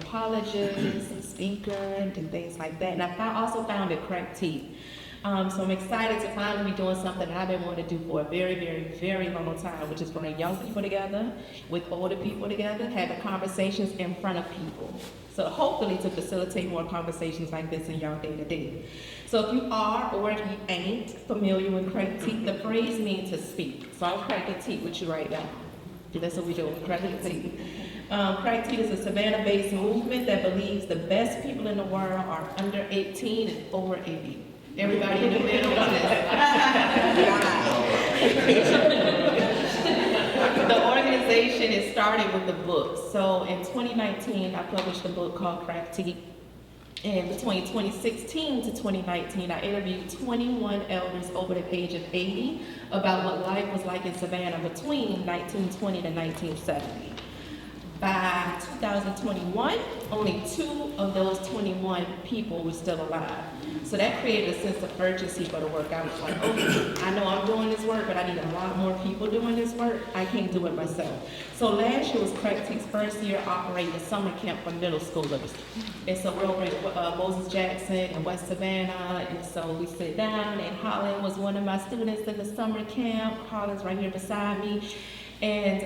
anthropologist, speaker, and things like that. And I also founded Teet. So I'm excited to finally be doing something that I've been wanting to do for a very, very, very long time, which is bring young people together with older people together, having conversations in front of people. So hopefully to facilitate more conversations like this in y'all day to day. So if you are or if you ain't familiar with Teet, the phrase means to speak. So I'll crack the teeth with you right now. That's what we do, crack the teeth. Teet is a Savannah-based movement that believes the best people in the world are under 18 and over 80. Everybody in the middle is The organization is started with the book. So in 2019, I published a book called Teet. And between 2016 to 2019, I interviewed 21 elders over the age of 80 about what life was like in Savannah between 1920 to 1970. By 2021, only 2 of those 21 people were still alive. So that created a sense of urgency for the work. I was like, okay, I know I'm doing this work, but I need a lot more people doing this work. I can't do it myself. So last year was Teet's first year operating a summer camp for middle schoolers. And so we're over at Moses Jackson and West Savannah. And so we sit down, and Holland was one of my students in the summer camp. Holland's right here beside me. And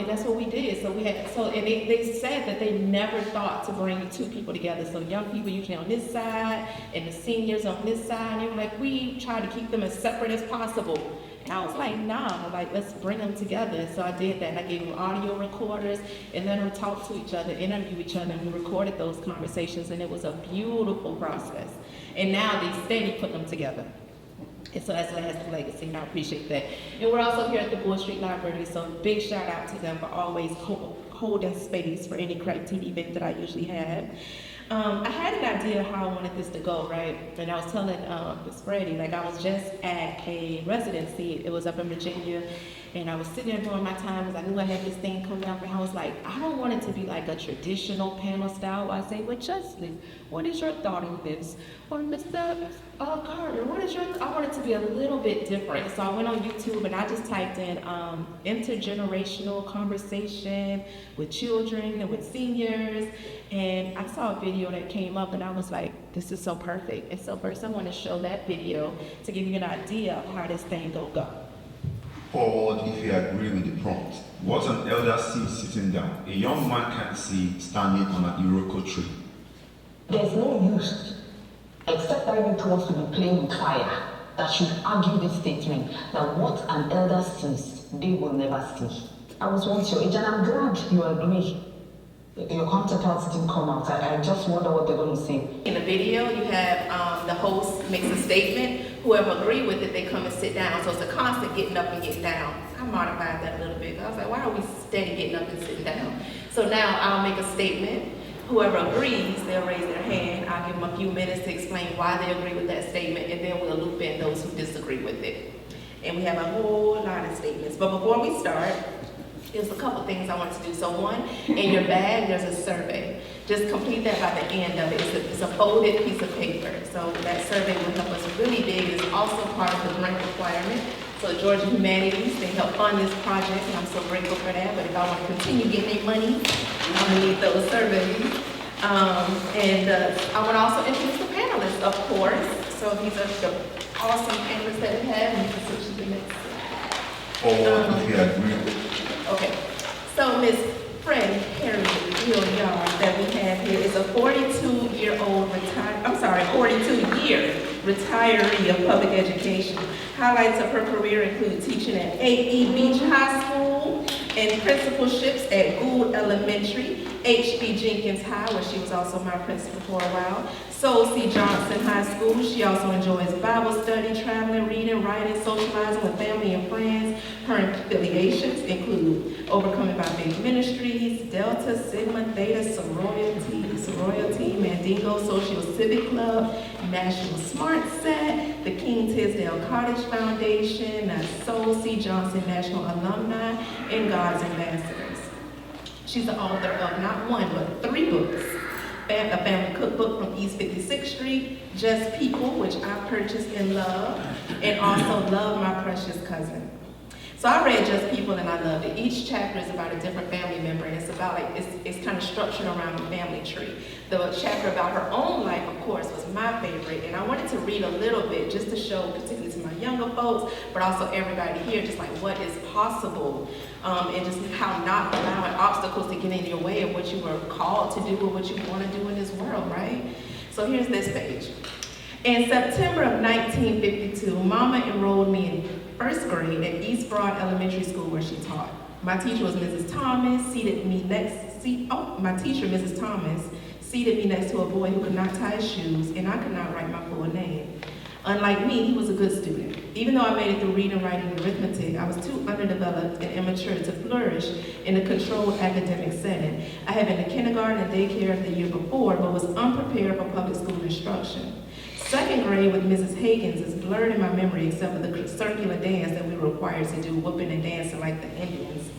that's what we did. So they said that they never thought to bring 2 people together. So young people usually on this side and the seniors on this side. And they were like, we try to keep them as separate as possible. And I was like, nah, like let's bring them together. So I did that. And I gave them audio recorders and let them talk to each other, interview each other, and we recorded those conversations. And it was a beautiful process. And now they steady put them together. And so that's the legacy, and I appreciate that. And we're also here at the Bull Street Library, so big shout out to them for always holding space for any Teet event that I usually have. I had an idea how I wanted this to go, right? And I was telling Ms. Freddie, like I was just at a residency, it was up in Virginia, and I was sitting there during my time because I knew I had this thing coming up, and I was like, I don't want it to be like a traditional panel style. I say, well, Justin, what is your thought on this? Or Mr. Carter, what is your I want it to be a little bit different. So I went on YouTube and I just typed in intergenerational conversation with children and with seniors, and I saw a video that came up and I was like, this is so perfect. And so first I want to show that video to give you an idea of how this thing will go. Forward, if you agree with the prompt. What an elder sees sitting down, a young man can't see standing on an Iroko tree. There's no use, except that it wants to be playing with fire, that should argue this statement that what an elder sees, they will never see. I was once your age, and I'm glad you agree. Your counterparts didn't come out. I just wonder what they're going to say. In the video, you have the host makes a statement. Whoever agreed with it, they come and sit down. So it's a constant getting up and getting down. I modified that a little bit. I was like, why are we steady getting up and sitting down? So now I'll make a statement. Whoever agrees, they'll raise their hand. I'll give them a few minutes to explain why they agree with that statement, and then we'll loop in those who disagree with it. And we have a whole lot of statements. But before we start, there's a couple things I wanted to do. So one, in your bag, there's a survey. Just complete that by the end of it. It's a folded piece of paper. So that survey will help us really big. It's also part of the grant requirement. So Georgia Humanities, they help fund this project, and I'm so grateful for that. But if I want to continue getting their money, I'm gonna need those surveys. I want to also introduce the panelists, of course. So these are the awesome panelists that we have, and you can switch to the next slide. Forward, if you agree. Okay, so Ms. Freddie Harriet Gilliard that we have here is a 42-year retiree of public education. Highlights of her career include teaching at A.E. Beach High School and principalships at Gould Elementary, H.B. Jenkins High, where she was also my principal for a while, Soul C. Johnson High School. She also enjoys Bible study, traveling, reading, writing, socializing with family and friends. Her affiliations include Overcoming by Faith Ministries, Delta, Sigma, Theta, Sorority, Mandingo Social Civic Club, National Smart Set, the King Tisdale Cottage Foundation, Soul C. Johnson National Alumni, and God's Ambassadors. She's the author of not one, but 3 books. A family cookbook from East 56th Street, Just People, which I purchased and love, and also Love My Precious Cousin. So I read Just People and I loved it. Each chapter is about a different family member, and it's about it's kind of structured around the family tree. The chapter about her own life, of course, was my favorite, and I wanted to read a little bit just to show, particularly to my younger folks, but also everybody here, just like what is possible, and just how not allowing obstacles to get in your way of what you were called to do or what you want to do in this world, right? So here's this page. In September of 1952, Mama enrolled me in first grade at East Broad Elementary School where she taught. My teacher was Mrs. Thomas, my teacher, Mrs. Thomas, seated me next to a boy who could not tie his shoes, and I could not write my full name. Unlike me, he was a good student. Even though I made it through reading, writing, and arithmetic, I was too underdeveloped and immature to flourish in a controlled academic setting. I had been to kindergarten and daycare the year before, but was unprepared for public school instruction. Second grade with Mrs. Higgins is blurred in my memory except for the circular dance that we were required to do, whooping and dancing like the Indians.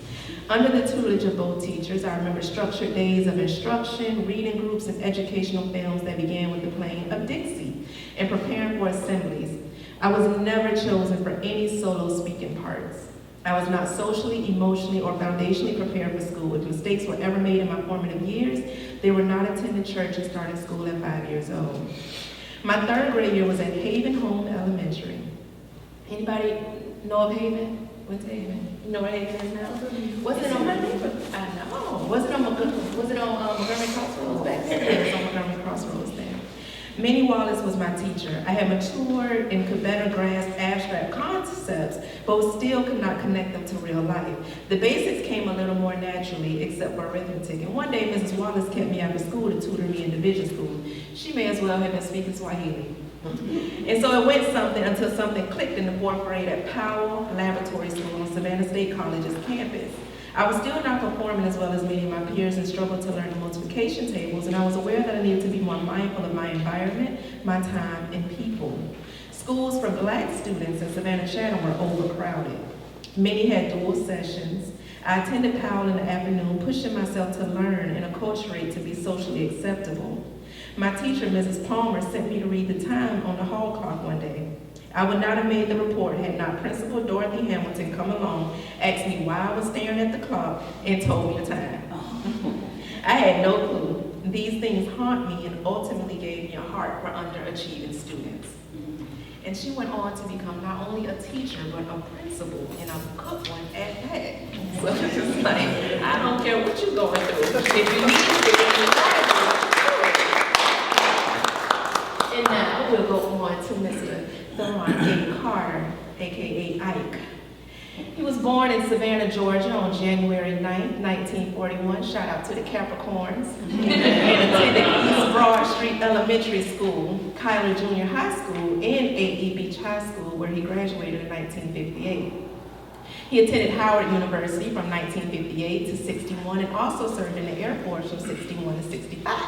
Under the tutelage of both teachers, I remember structured days of instruction, reading groups, and educational films that began with the playing of Dixie and preparing for assemblies. I was never chosen for any solo speaking parts. I was not socially, emotionally, or foundationally prepared for school. If mistakes were ever made in my formative years, they were not attending church and starting school at 5 years old. My third grade year was at Haven Home Elementary. Anybody know of Haven? Went to Haven? You know where Haven is now? Was it on my neighborhood? I know. Was it on Montgomery Crossroads back then? It was on Montgomery Crossroads then. Minnie Wallace was my teacher. I had matured and could better grasp abstract concepts, but still could not connect them to real life. The basics came a little more naturally, except for arithmetic. And one day, Mrs. Wallace kept me after school to tutor me in division school. She may as well have been speaking Swahili. And so it went until something clicked in the fourth grade at Powell Laboratory School on Savannah State College's campus. I was still not performing as well as many of my peers and struggled to learn the multiplication tables, and I was aware that I needed to be more mindful of my environment, my time, and people. Schools for Black students in Savannah Chatham were overcrowded. Many had dual sessions. I attended Powell in the afternoon, pushing myself to learn and acculturate to be socially acceptable. My teacher, Mrs. Palmer, sent me to read the time on the hall clock one day. I would not have made the report had not Principal Dorothy Hamilton come along, asked me why I was staring at the clock, and told me the time. I had no clue. These things haunt me and ultimately gave me a heart for underachieving students. And she went on to become not only a teacher, but a principal, and a good one at that. So it's just like, I don't care what you're going through. If you need to get in your life, and now we'll go on to Mr. Trelani Carter, aka Ike. He was born in Savannah, Georgia on January 9th, 1941. Shout out to the Capricorns. And attended East Broad Street Elementary School, Kyler Junior High School, and A.E. Beach High School, where he graduated in 1958. He attended Howard University from 1958 to 61 and also served in the Air Force from 61 to 65.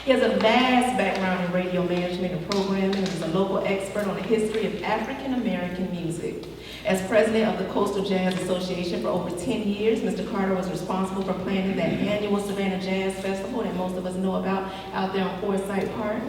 He has a vast background in radio management and programming and is a local expert on the history of African American music. As president of the Coastal Jazz Association for over 10 years, Mr. Carter was responsible for planning that annual Savannah Jazz Festival that most of us know about out there on Forsyth Park,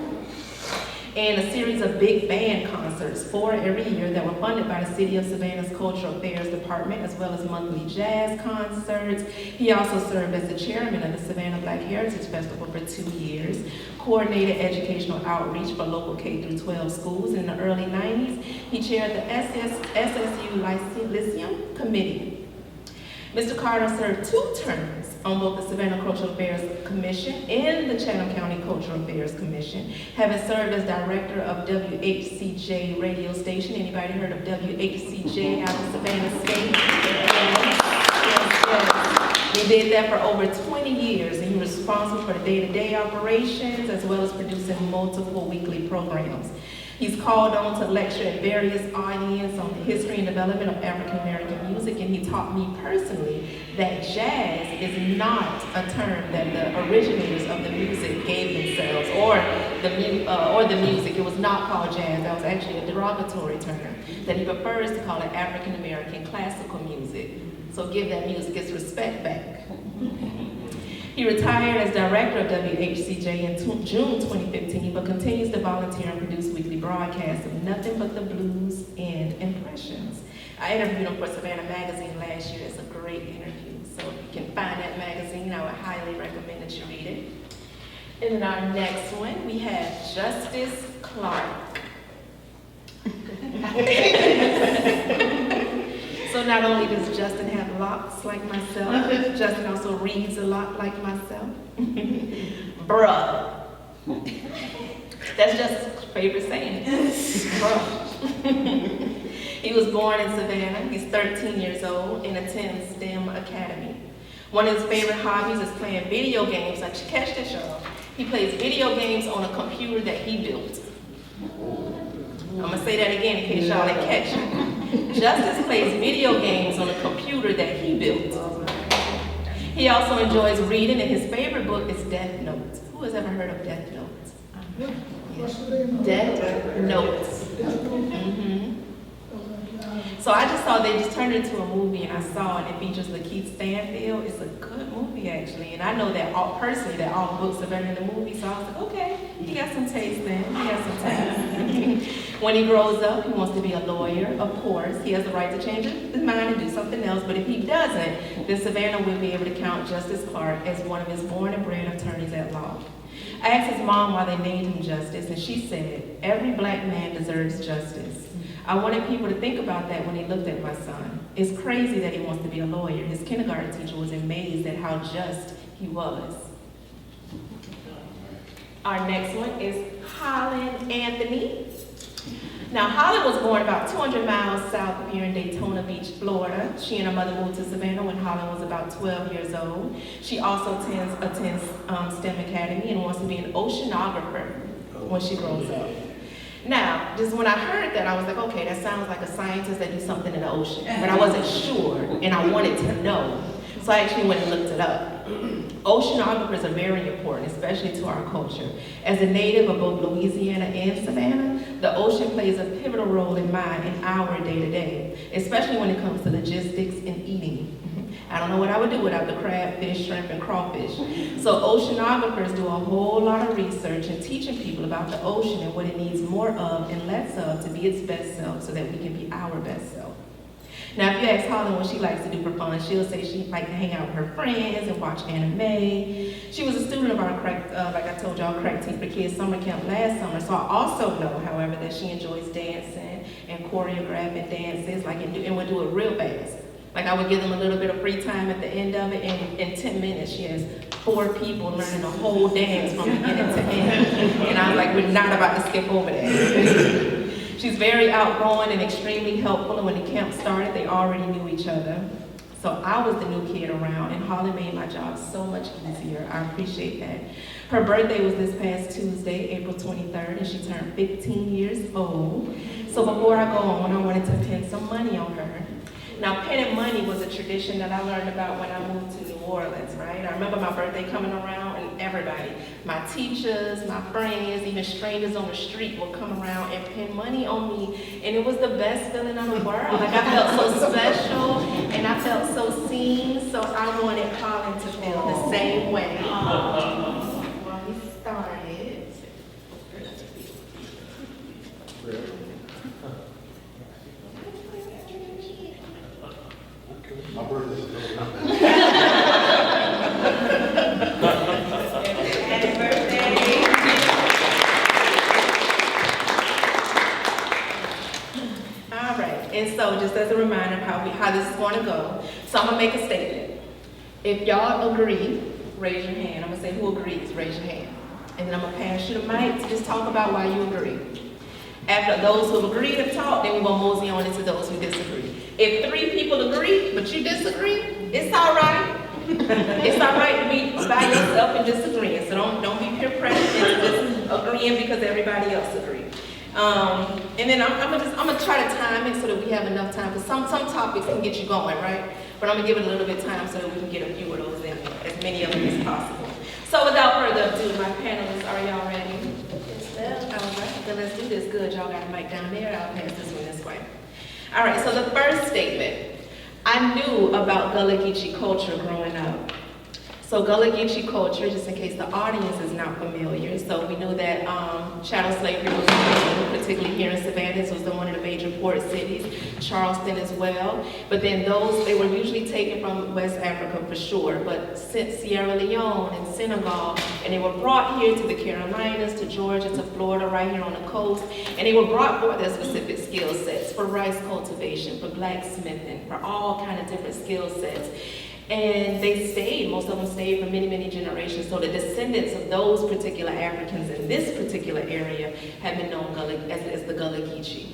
and a series of big band concerts, 4 every year, that were funded by the City of Savannah's Cultural Affairs Department, as well as monthly jazz concerts. He also served as the chairman of the Savannah Black Heritage Festival for 2 years, coordinated educational outreach for local K-12 schools. In the early 90s, he chaired the SSU Lyceum Committee. Mr. Carter served 2 terms on both the Savannah Cultural Affairs Commission and the Chatham County Cultural Affairs Commission, having served as director of WHCJ radio station. Anybody heard of WHCJ out of Savannah State? Yes. He did that for over 20 years, and he was responsible for the day-to-day operations as well as producing multiple weekly programs. He's called on to lecture at various audiences on the history and development of African American music, and he taught me personally that jazz is not a term that the originators of the music gave themselves, or the music. It was not called jazz. That was actually a derogatory term, that he prefers to call it African American classical music. So give that music its respect back. He retired as director of WHCJ in June 2015, but continues to volunteer and produce weekly broadcasts of nothing but the blues and impressions. I interviewed him for Savannah magazine last year. It's a great interview. So if you can find that magazine, I would highly recommend that you read it. And then our next one, we have Justice Clark. So not only does Justin have locks like myself, Justin also reads a lot like myself. Bruh. That's Justin's favorite saying. Bruh. He was born in Savannah. He's 13 years old and attends STEM Academy. One of his favorite hobbies is playing video games. Like, catch this, y'all. He plays video games on a computer that he built. I'm gonna say that again in case y'all didn't catch it. Justice plays video games on a computer that he built. He also enjoys reading, and his favorite book is Death Note. Who has ever heard of Death Note? Death Note. Mm-hmm. So I just saw they just turned it into a movie, and I saw it. It features Lakeith Stanfield. It's a good movie, actually. And I know that all books are better than the movie, so I was like, okay, he got some taste then. He got some taste. When he grows up, he wants to be a lawyer, of course. He has the right to change his mind and do something else, but if he doesn't, then Savannah will be able to count Justice Clark as one of his born and bred attorneys at law. I asked his mom why they named him Justice, and she said, every black man deserves justice. I wanted people to think about that when they looked at my son. It's crazy that he wants to be a lawyer. His kindergarten teacher was amazed at how just he was. Our next one is Holland Anthony. Now, Holland was born about 200 miles south of here in Daytona Beach, Florida. She and her mother moved to Savannah when Holland was about 12 years old. She also attends STEM Academy and wants to be an oceanographer when she grows up. Now, just when I heard that, I was like, okay, that sounds like a scientist that do something in the ocean. But I wasn't sure, and I wanted to know. So I actually went and looked it up. Oceanographers are very important, especially to our culture. As a native of both Louisiana and Savannah, the ocean plays a pivotal role in our day-to-day, especially when it comes to logistics and eating. I don't know what I would do without the crab, fish, shrimp, and crawfish. So oceanographers do a whole lot of research and teaching people about the ocean and what it needs more of and less of to be its best self so that we can be our best self. Now, if you ask Holland what she likes to do for fun, she'll say she likes to hang out with her friends and watch anime. She was a student of our, like I told y'all, Teet for Kids summer camp last summer. So I also know, however, that she enjoys dancing and choreographing dances, and would do it real fast. Like I would give them a little bit of free time at the end of it, and in 10 minutes she has 4 people learning the whole dance from beginning to end. And I was like, we're not about to skip over that. She's very outgoing and extremely helpful, and when the camp started, they already knew each other. So I was the new kid around, and Holly made my job so much easier. I appreciate that. Her birthday was this past Tuesday, April 23rd, and she turned 15 years old. So before I go on, I wanted to pin some money on her. Now, pinning money was a tradition that I learned about when I moved to New Orleans, right? I remember my birthday coming around, and everybody, my teachers, my friends, even strangers on the street would come around and pin money on me, and it was the best feeling in the world. Like, I felt so special, and I felt so seen, so I wanted Colin to feel the same way. When we started. My birthday is Happy birthday. All right, and so just as a reminder of how this is going to go, so I'm going to make a statement. If y'all agree, raise your hand. I'm going to say who agrees, raise your hand. And then I'm going to pass you the mic to just talk about why you agree. After those who have agreed have talked, then we're going to mosey on into those who disagree. If 3 people agree, but you disagree, it's all right. It's all right to be by yourself and disagreeing. So don't be peer pressured into just agreeing because everybody else agrees. And then I'm gonna try to time it so that we have enough time, because some topics can get you going, right? But I'm gonna give it a little bit of time so that we can get a few of those in there, as many of them as possible. So without further ado, my panelists, are y'all ready? Yes, all right, then let's do this. Good, y'all got a mic down there. I'll pass this one this way. All right, so the first statement. I knew about Gullah Geechee culture growing up. So So Gullah Geechee culture, just in case the audience is not familiar, so we know that chattel slavery was legal, particularly here in Savannah. This was one of the major port cities, Charleston as well. But then they were usually taken from West Africa for sure, but since Sierra Leone and Senegal, and they were brought here to the Carolinas, to Georgia, to Florida, right here on the coast, and they were brought for their specific skill sets, for rice cultivation, for blacksmithing, for all kind of different skill sets. And they stayed, most of them stayed for many, many generations. So the descendants of those particular Africans in this particular area have been known as the Gullah Geechee.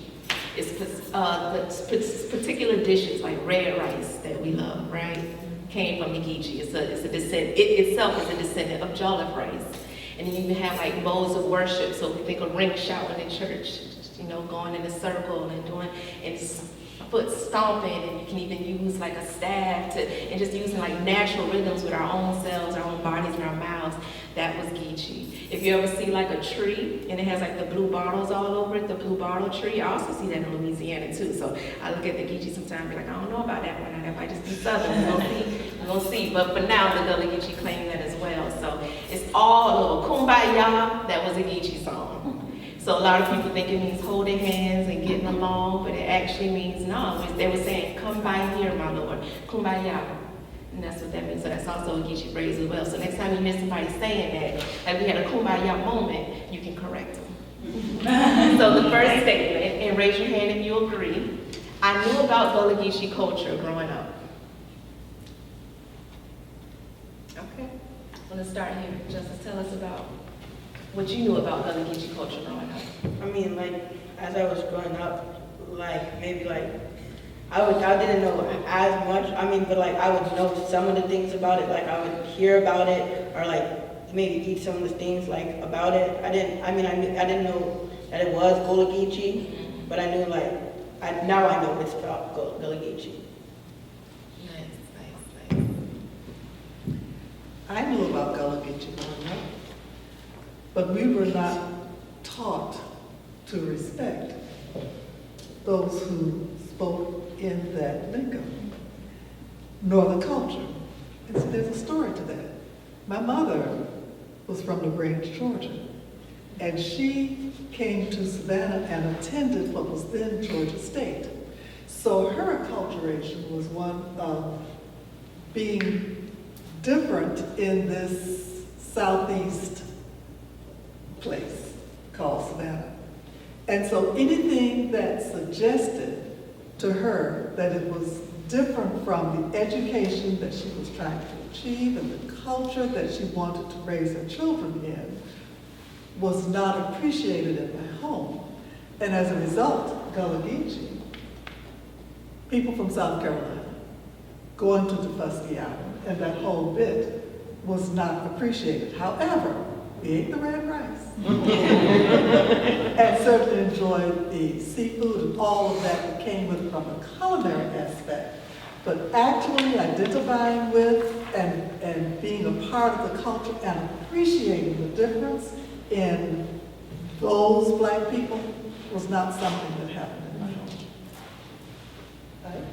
It's the particular dishes like red rice that we love, right? Came from the Geechee. It's a descendant, it itself is a descendant of jollof rice. And then you even have like modes of worship. So if you think of ring shouting in church, going in a circle and doing, and foot stomping, and you can even use like a staff and just using like natural rhythms with our own selves, our own bodies, and our mouths. That was Geechee. If you ever see like a tree and it has like the blue bottles all over it, the blue bottle tree, I also see that in Louisiana too. So I look at the Geechee sometimes and be like, I don't know about that one, that might just be Southern. We're gonna see. But for now, the Gullah Geechee claim that as well. So it's all a little kumbaya. That was a Geechee song. So a lot of people think it means holding hands and getting along, but it actually means no. They were saying, come by here, my Lord, kumbaya. And that's what that means. So that's also a Geechee phrase as well. So next time you hear somebody saying that, like we had a kumbaya moment, you can correct them. So the first statement, and raise your hand if you agree, I knew about Gullah Geechee culture growing up. Okay, I'm gonna start here. Justice, tell us about what you knew about Gullah Geechee culture growing up. I mean, like, as I was growing up, like, maybe, like, I didn't know as much, but, like, I would know some of the things about it, like, I would hear about it, or, like, maybe eat some of the things, like, about it. I didn't know that it was Gullah Geechee, but I knew, like, now I know it's about Gullah Geechee. Nice. I knew about Gullah Geechee growing up, but we were not taught to respect those who spoke in that lingo, nor the culture. And so there's a story to that. My mother was from LaGrange, Georgia, and she came to Savannah and attended what was then Georgia State. So her acculturation was one of being different in this southeast place called Savannah. And so anything that suggested to her that it was different from the education that she was trying to achieve and the culture that she wanted to raise her children in was not appreciated in my home. And as a result, Gullah Geechee, people from South Carolina, going to Tufusky Island, and that whole bit was not appreciated. However, we ate the red rice. And certainly enjoyed the seafood and all of that that came with it from a culinary aspect. But actually identifying with and being a part of the culture and appreciating the difference in those Black people was not something that happened in my home. Right?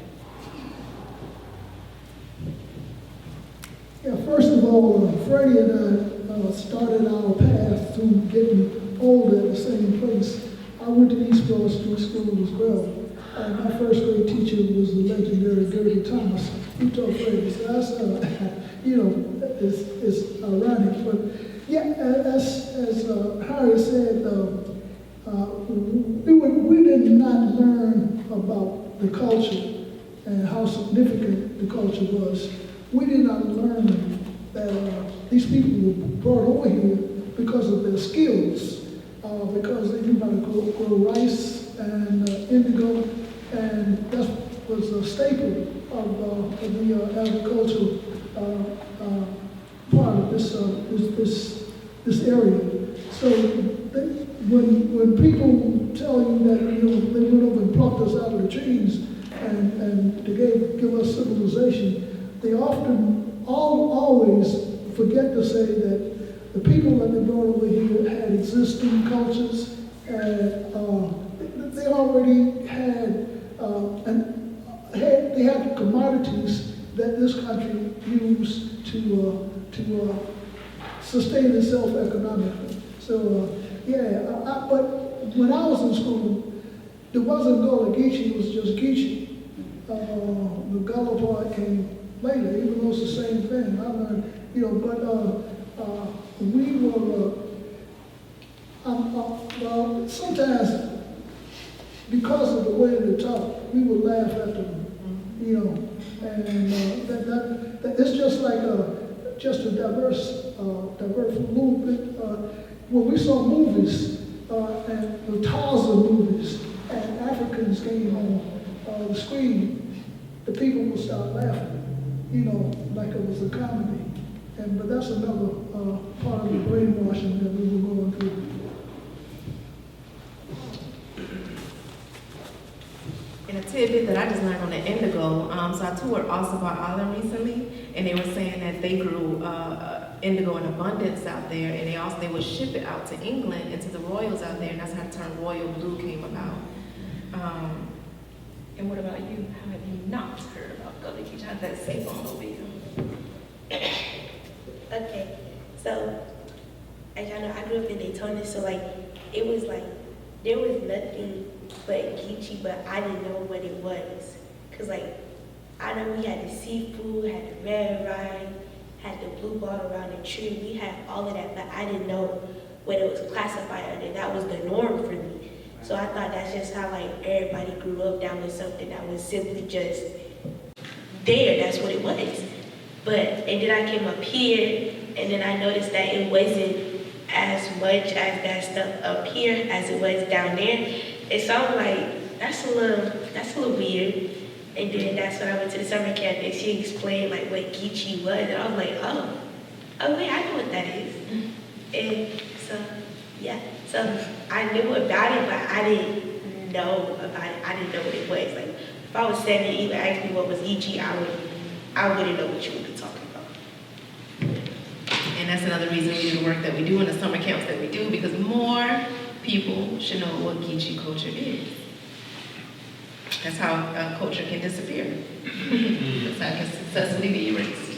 Yeah, first of all, Freddie and I started our path to getting older at the same place. I went to East Grove Street School as well. My first grade teacher was the legendary Gertie Thomas. He taught Freddie. So that's, it's ironic. But yeah, as Harry said, we did not learn about the culture and how significant the culture was. We did not learn that these people were brought over here because of their skills, because they knew how to grow rice and indigo, and that was a staple of the agricultural part of this area. So when people tell you that they went over and plucked us out of the trees and they give us civilization, they often always forget to say that the people that they brought over here had existing cultures, and they already had they had commodities that this country used to sustain itself economically. So, but when I was in school, there wasn't Gullah Geechee, it was just Geechee. The Gullah part came later, even though it's the same thing. I learned, but we were, well, sometimes because of the way they talk, we would laugh at them, and that it's just like just a diverse movement. When we saw movies, and the Tarzan movies, and Africans came on the screen, the people would start laughing, like it was a comedy. But that's another part of the brainwashing that we were going through. And a tidbit that I just learned on the indigo, so I toured Ossabaw Island recently, and they were saying that they grew indigo in abundance out there, and they would ship it out to England and to the royals out there, and that's how the term royal blue came about. And what about you? How have you not heard about Gullah Geechee? How's that safe on over you? Okay, so as y'all know, I grew up in Daytona, so it was there was nothing but Geechee, but I didn't know what it was. Cause I know we had the seafood, had the red rind, had the blue ball around the tree. We had all of that, but I didn't know what it was classified under. That was the norm for me. So I thought that's just how everybody grew up. That was something that was simply just there. That's what it was. And then I came up here, and then I noticed that it wasn't as much as that stuff up here as it was down there. And so I'm like, that's a little weird. And then that's when I went to the summer camp, and she explained what Geechee was, and I was like, oh wait, I know what that is. And so, yeah, so I knew about it, but I didn't know about it. I didn't know what it was. If I was 7 and you asked me what was Geechee, I wouldn't know what you would be talking about. And that's another reason we do the work that we do in the summer camps that we do, because more people should know what Geechee culture is. That's how culture can disappear. That's how it can successfully be erased.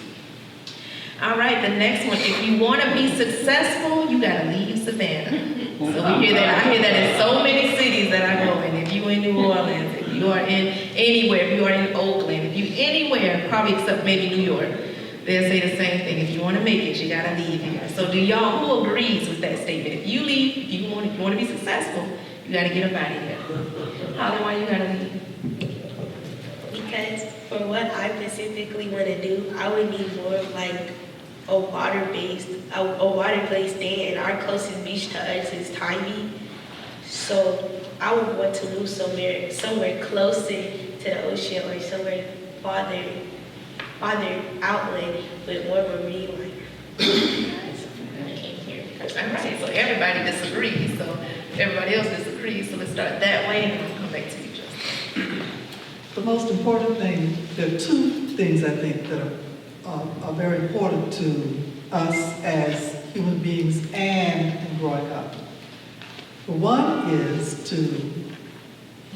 All right, the next one. If you want to be successful, you got to leave Savannah. So we hear that. I hear that in so many cities that I go in. If you're in New Orleans, if you are in anywhere, if you are in Oakland, if you anywhere, probably except maybe New York, they'll say the same thing. If you want to make it, you got to leave here. So who agrees with that statement? If you leave, if you want to be successful, you got to get up out of here. Holly, why you got to leave? Because for what I specifically want to do, I would need more of a water-based day, and our closest beach to us is Tybee. So I would want to move somewhere closer to the ocean or somewhere farther outland with more marine life. I can't hear. All right, so everybody disagrees. So everybody else disagrees. So let's start that way, and then we'll come back to you, Justin. The most important thing, there are two things I think that are very important to us as human beings and in growing up. One is to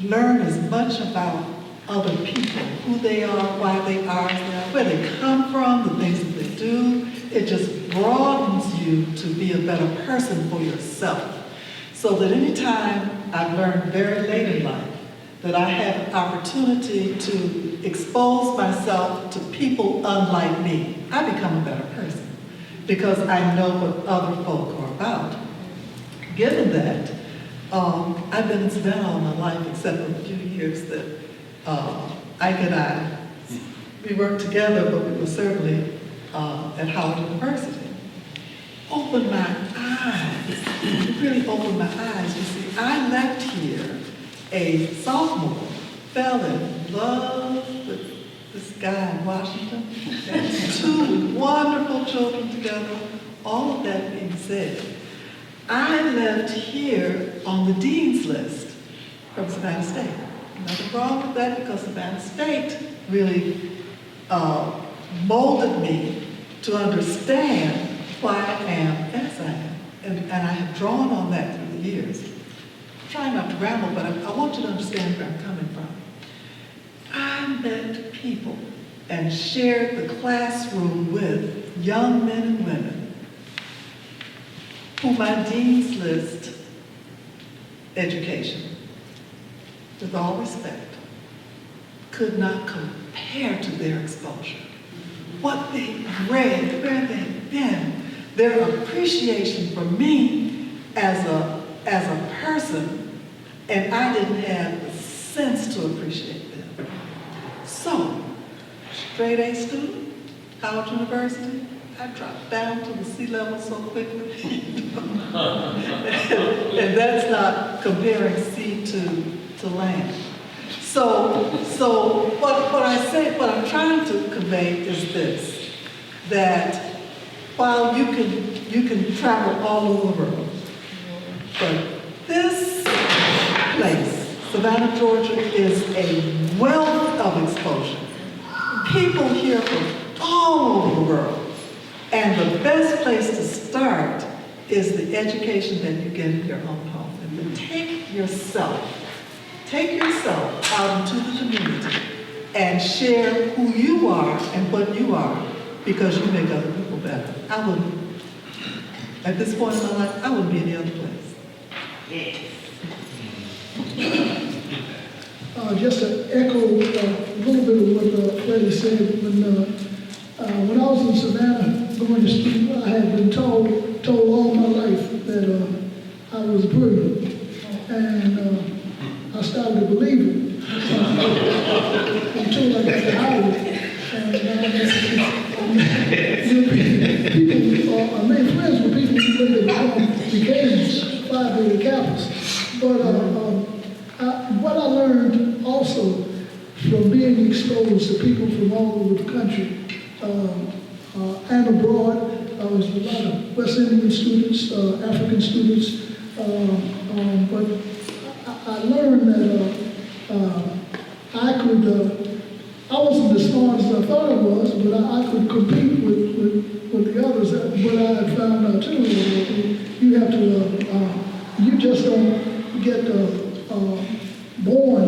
learn as much about other people, who they are, why they are, where they come from, the things that they do. It just broadens you to be a better person for yourself. So that anytime I've learned very late in life that I have an opportunity to expose myself to people unlike me, I become a better person because I know what other folk are about. Given that, I've been in Savannah all my life except for a few years that Ike and I, we worked together, but we were certainly at Howard University. Opened my eyes, it really opened my eyes. You see, I left here a sophomore, fell in love with this guy in Washington, and 2 wonderful children together. All of that being said, I left here on the dean's list from Savannah State. Nothing wrong with that because Savannah State really molded me to understand why I am as I am. And I have drawn on that through the years. I'm trying not to ramble, but I want you to understand where I'm coming from. I met people and shared the classroom with young men and women whom my dean's list education, with all respect, could not compare to their exposure. What they read, where they've been, their appreciation for me as a person, and I didn't have the sense to appreciate them. So, straight A student, Howard University, I dropped down to the sea level so quickly. And that's not comparing sea to land. So what I'm trying to convey is this, that while you can travel all over the world, but this place, Savannah, Georgia, is a wealth of exposure. People here from all over the world. And the best place to start is the education that you get in your own home. And then take yourself out into the community and share who you are and what you are, because you make other people better. I wouldn't, at this point in my life, I wouldn't be any other place. Yes. Just to echo a little bit of what Freddie said, when I was in Savannah going to school, I had been told all my life that I was brilliant, and I started to believe it until I got to Howard. And I made friends with people who became Phi Beta Kappas. But what I learned also from being exposed to people from all over the country and abroad, was a lot of West Indian students, African students, but I learned that I wasn't as smart as I thought I was, but I could compete with the others. What I had found out too, you have to, you just don't get born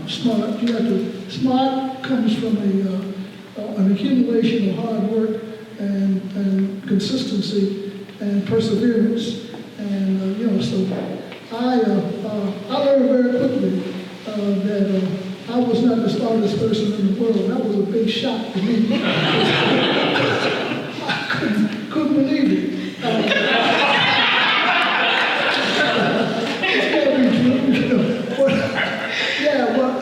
smart. You have to, smart comes from an accumulation of hard work and consistency and perseverance. And, so I learned very quickly that I was not the smartest person in the world. That was a big shock to me. I couldn't believe it. It's got to be true, But, yeah, well,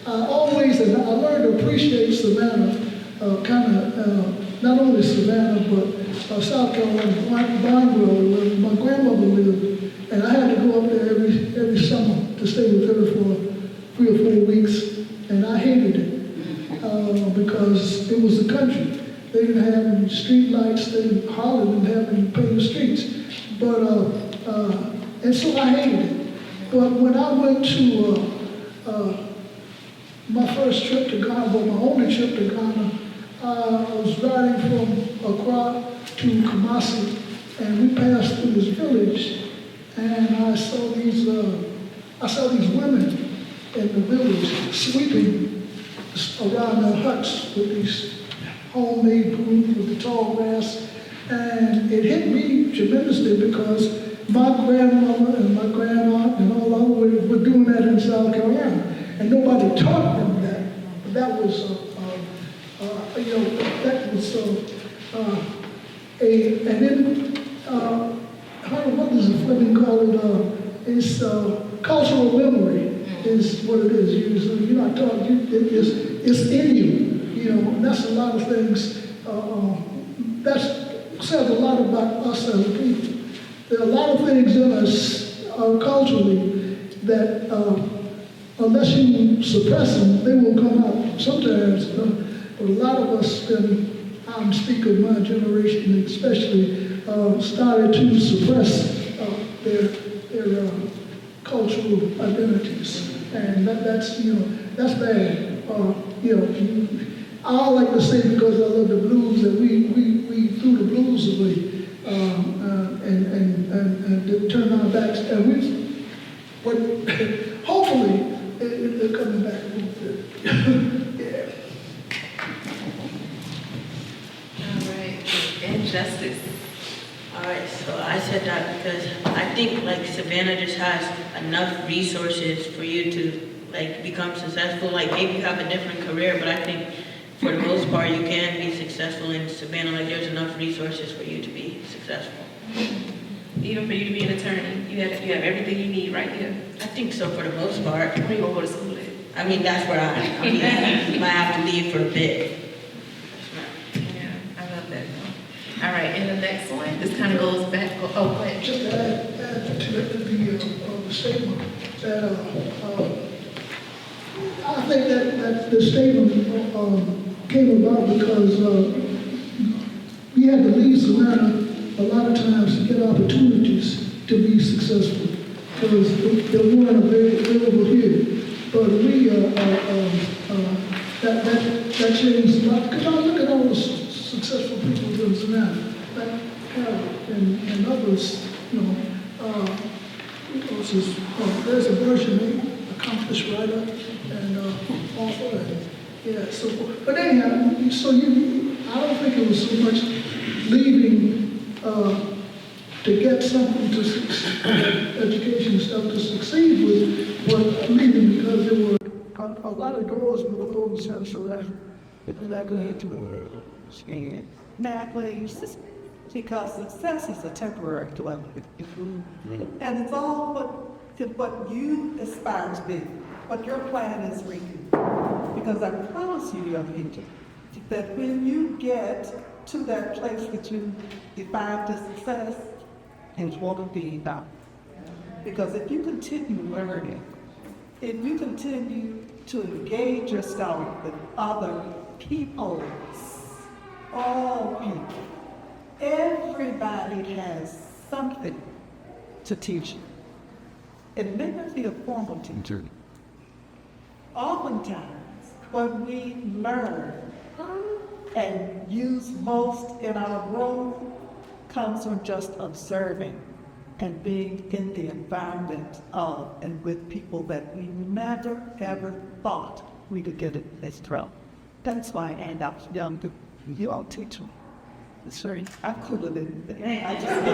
I always, and I learned to appreciate Savannah, not only Savannah, but South Carolina, Barnwell, where my grandmother lived. And I had to go up there every summer to stay with her for 3 or 4 weeks, and I hated it because it was the country. They didn't have any street lights. They hardly didn't have any paved streets. But and so I hated it. But when I went to my first trip to Ghana, but my only trip to Ghana, I was riding from Accra to Kumasi, and we passed through this village. And I saw these women in the village sweeping around their huts with these homemade brooms with the tall grass. And it hit me tremendously because my grandmother and my grandaunt and all of them were doing that in South Carolina. And nobody taught them that. But that was, and then, what does the Fleming call it? It's cultural memory is what it is. You're not taught, it's in you, and that's a lot of things. That says a lot about us as a people. There are a lot of things in us culturally that unless you suppress them, they will come out sometimes. But a lot of us, and I'm speaking of my generation especially, started to suppress their cultural identities, and that's bad. I like to say, because I love the blues, that we threw the blues away and turned our backs, and but hopefully they're coming back. back a little bit. Yeah. All right, and justice. All right, so I said that because I think like Savannah just has enough resources for you to like become successful. Like maybe you have a different career, but I think for the most part you can be successful in Savannah. Like there's enough resources for you to be successful. Even for you to be an attorney, you have everything you need right here. I think so for the most part. Where you gonna go to school at? I mean, that's where I might have to leave for a bit. Yeah, I love that. All right, and the next one, this kind of goes back, oh, go ahead. Just to add to the statement, that I think that the statement came about because we had to leave Savannah a lot of times to get opportunities to be successful because they weren't available here. But we, that changed a lot. Because I look at all the successful people in Savannah, like Harold and others, you know, there's a version, accomplished writer, and author, and yeah, so, but anyhow, so I don't think it was so much leaving to get something to education stuff to succeed with, but leaving because there were a lot of doors were closed, so that could hit to Exactly, because success is a temporary dwelling. And it's all what you aspire to be, what your plan is reaching. Because I promise you, young people, that when you get to that place that you define as success, it's going to be done. Because if you continue learning, if you continue to engage yourself with other people, all people, everybody has something to teach you. And may not be a formal teacher. Oftentimes, what we learn and use most in our growth comes from just observing and being in the environment of and with people that we never ever thought we could get in this trouble. That's why I end up young. You all teach me. Sorry, I could have been. I just